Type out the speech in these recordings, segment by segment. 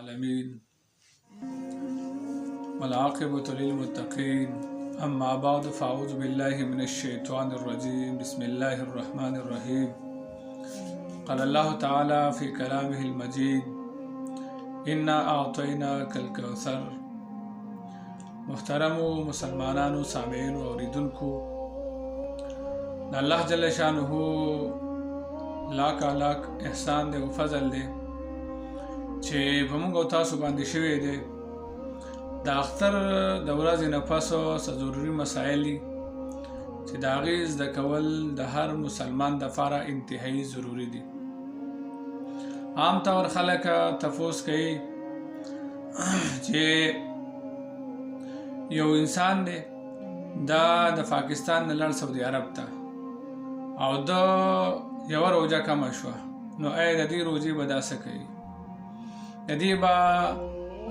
العالمين والعاقبة للمتقين أما بعد فأعوذ بالله من الشيطان الرجيم بسم الله الرحمن الرحيم قال الله تعالى في كلامه المجيد إنا أعطيناك الكوثر. محترم مسلمانانو سامعين و اوریدونکو د الله جل شانه لاک احسان دی او فضل دی چې په موږ او تاسو باندې شوی دی د اختر د ورځې نه پس څه ضروري مسایل دي چې د هغې زده کول د هر مسلمان دپاره انتهایي ضروري دي. عام طور خلک تفوس کوي چې یو انسان دی دا د پاکستان نه لاړ سعودي عرب ته او دا یوه روژه کمه شوه، نو آیا د دې روژې به دا څه کوي؟ د دې به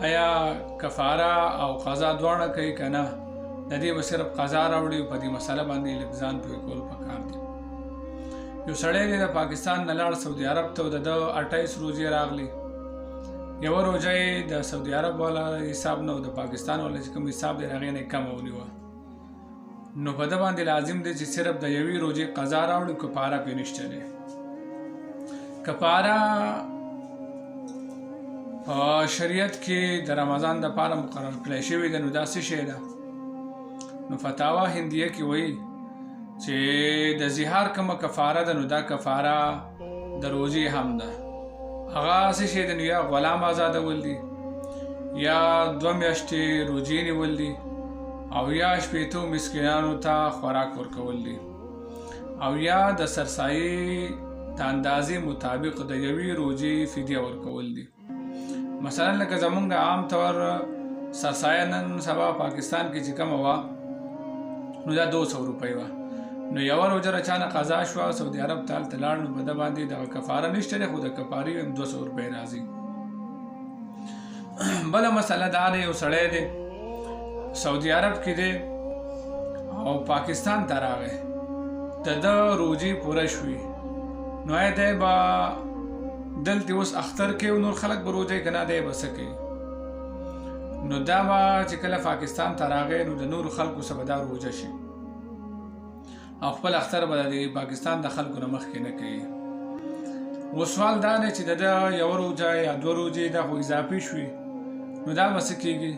آیا کفاره او قضا دواړه کوي که نه؟ د دې به صرف قضا راوړي. په دې مسله باندې لږ ځان پوه کول پکار دي. یو سړی دی د پاکستان نه لاړ سعودي عرب ته او د ده 28 روژې راغلي. یوه روژه یې د سعودي عرب والا حساب نه او د پاکستان والا چې کوم حساب دی د هغې نه یې کمه ونیوه، نو په ده باندې لازم دی چې صرف د یوې روژې قضا راوړي، کفاره پرې نشته دی. کفاره په شریعت کې د رمضان دپاره مقرر کړی شوې ده. نو دا څه شی ده؟ نو فتاوا هندیه کې وایي چې د زهار کومه کفاره ده، نو دا کفاره د روژې هم ده. هغه څه شی ده؟ نو یا غلام آزادول دي، یا 2 میاشتې روژې نیول دي، او یا 80 مسکینانو ته خوراک ورکول دي، او یا د سرسایې د اندازې مطابق د یوې روژې فدیه ورکول دي. مثلا لکه زمونږ عام طور سرسایه نن سبا پاکستان کې چې کومه وه نو دا 200 روپۍ وه. نو یوه روژه رچانه قضا شوه، سعودي عرب ته هلته لاړ، نو په ده باندې دغه کفاره نشته دی، خو د کفارې هم 200 روپۍ راځي. بله مسله دا دی، یو سړی دی سعودي عرب کې دی او پاکستان ته راغی، د ده روژې پوره شوي، نو آیا دی به دلته اوس اختر کې نور خلک به روژې که نه دی به څه کوي؟ نو دا به چې کله پاکستان ته راغی نو د نورو خلکو څخه به دا روژه شي او خپل اختر به د پاکستان د خلکو نه مخکې نه کوي. اوس سوال دا دی چې د ده یوه روژه یا 2 روژې دا خو اضافي شوي، نو دا به څه کېږي؟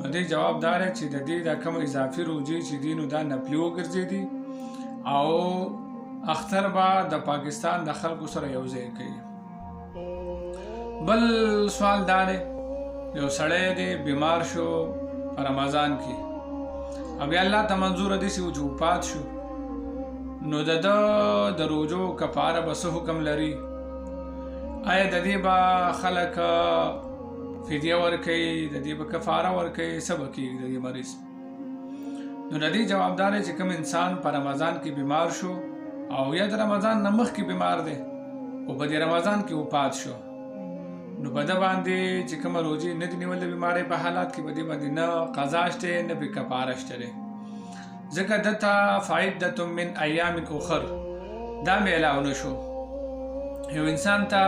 نو دې جواب دا دی چې د دې دا کومه اضافي روژې چې دي نو دا نفلي وګرځېدي او اختر به د پاکستان د خلکو سره یو ځای کوي. بل سوال دا دی، یو سړی دی بیمار شو په رمضان کې او بیا الله ته منظور دی چې وفات شو، نو د ده د روژو کفاره به څه حکم لري؟ آیا د دې به خلک فدیه ورکوي، د دې به کفاره ورکوي، څه به کېږي د دې مریض؟ نو د دې جواب دا دی چې کوم انسان په رمضان کې بیمار شو او یا د رمضان نه مخکې بیمار دی او په دې رمضان کې وفات شو، نو په ده باندې چې کومه روژې نه دي نیول د بیمارۍ په حالات کې، په دې باندې نه قضا شته نه پرې کفاره شته دی، ځکه ده ته فعدة من ایام اخر دا میلاو نه شو. یو انسان ته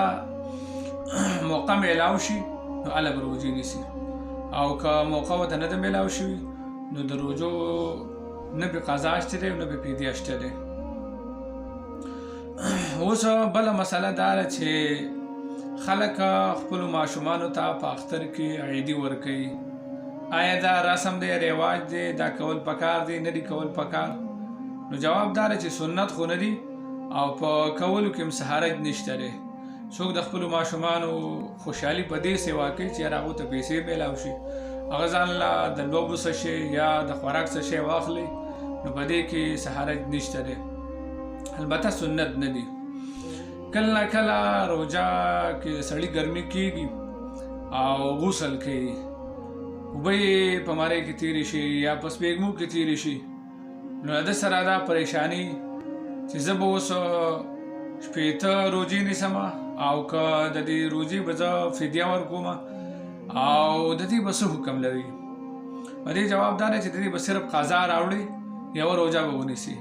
موقع میلاو شي نو هله به روژې نیسي، او که موقع ورته نه ده میلاو شوي نو د روژو نه پرې قضا شته دی نه پرې فدیه شته دی. اوس بله مسله دا ده چې خلک خپلو ماشومانو ته په اختر کې عیدي ورکوي. آیا دا رسم دی، رواج دی، دا کول پکار دی، نه دی کول پکار؟ نو جواب دا دی چې سنت خو نه دي او په کولو کې هم څه حرج نشته دی. څوک د خپلو ماشومانو خوشحالي په دې سوا کوي چې هغو ته پیسې میلاو شي، هغه ځان له د لوبو څه شی یا د خوراک څه شی واخلي، نو په دې کې څه حرج نشته دی. البته سنت نه دی. کله نه کله روژه کې سړی ګرمي کېږي او غسل کوي، اوبه یې په مرۍ کې تېرې شي یا په سپېږمو کې تېرې شي، نو د سره دا پریشاني چې زه به اوس 80 روژې نیسم او که د دې روژې به زه فدیه ورکوم او د دې به څه حکم لري؟ په دې جواب دا دی چې د دې به صرف قضا راوړي، یوه روژه به ونیسي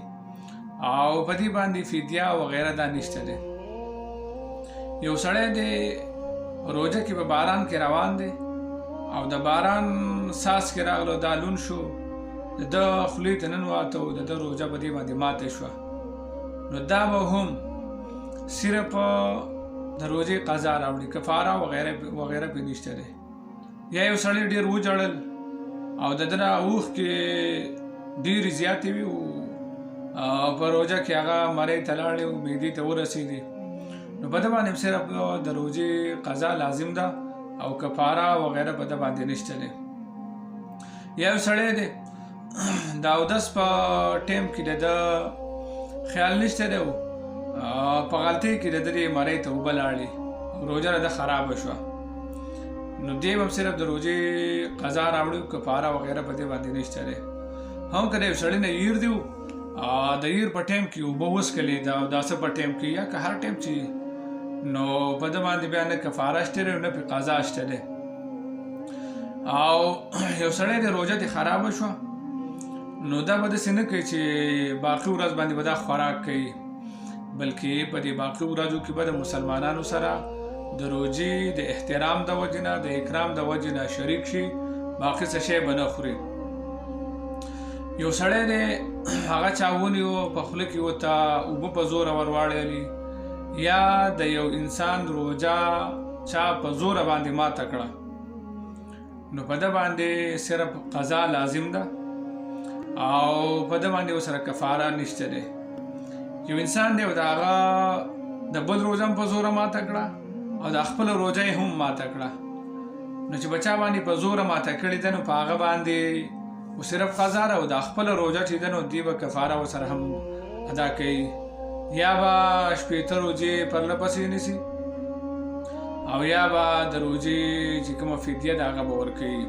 او په دې باندې فدیه وغیره دا نشته دی. یو سړی دی روژه کې په باران کې روان دی او د باران ساس کې راغلو دا لون شو د ده خولې ته ننوته او د ده روژه په دې باندې ماته شوه نو دا به هم صرف د روژې قضا راوړي کفاره وغیره پې نشته دی یا یو سړی ډېر وجړل او د ده نه اوښکې ډېرې زیاتې وي او په روژه کې هغه مرۍ ته لاړې او معدې ته ورسېدې نو په ده باندې صرف د روژې قضا لازم ده او کفاره وغیره په ده باندې نشته دی یا یو سړی دی د اودس په ټیم کې د ده خیال نشته دی په غلطۍ کې د ده مرۍ ته اوبه لاړې او روژه د ده خرابه شوه نو دی به صرف د روژې قضا راوړي کفاره وغیره په دې باندې نشته دی هم که د یو سړي نه هیر دی د هیر په ټیم کې اوبه وڅښلې د اوداسه په ټیم کې یا که هر ټیم چې نو په ده باندې بیا نه کفاره شته دی نه پې قضا شته دی او یو سړی د روژه دې خرابه شوه نو دا به داسې نه کوي چې باقي ورځ باندې به دا خوراک کوي بلکې په دې باقي ورځو کې به د مسلمانانو سره د روژې د احترام د وجې نه د اکرام د وجې نه شریک شي باقي څه شی به نه خوري یو سړی دی هغه چا ونیو په خوله کې ورته اوبه په زوره ور واړولې یا د یو انسان روژه چا په زوره باندې ماته کړه نو په ده باندې صرف قضا لازم ده او په ده باندې ورسره کفاره نشته دی یو انسان دی او د هغه د بل روژه هم په زوره ماته کړه او د خپله روژه یې هم ماته کړه نو چې بچا باندې په زوره ماته کړې ده نو په هغه باندې و صرف قضا ده او د خپله روژه چې ده نو دی به کفاره ورسره هم ادا کوي یا به شپېته روژې پرله پسې نیسي او یا به د روژې چې کومه فدیه ده هغه به ورکوي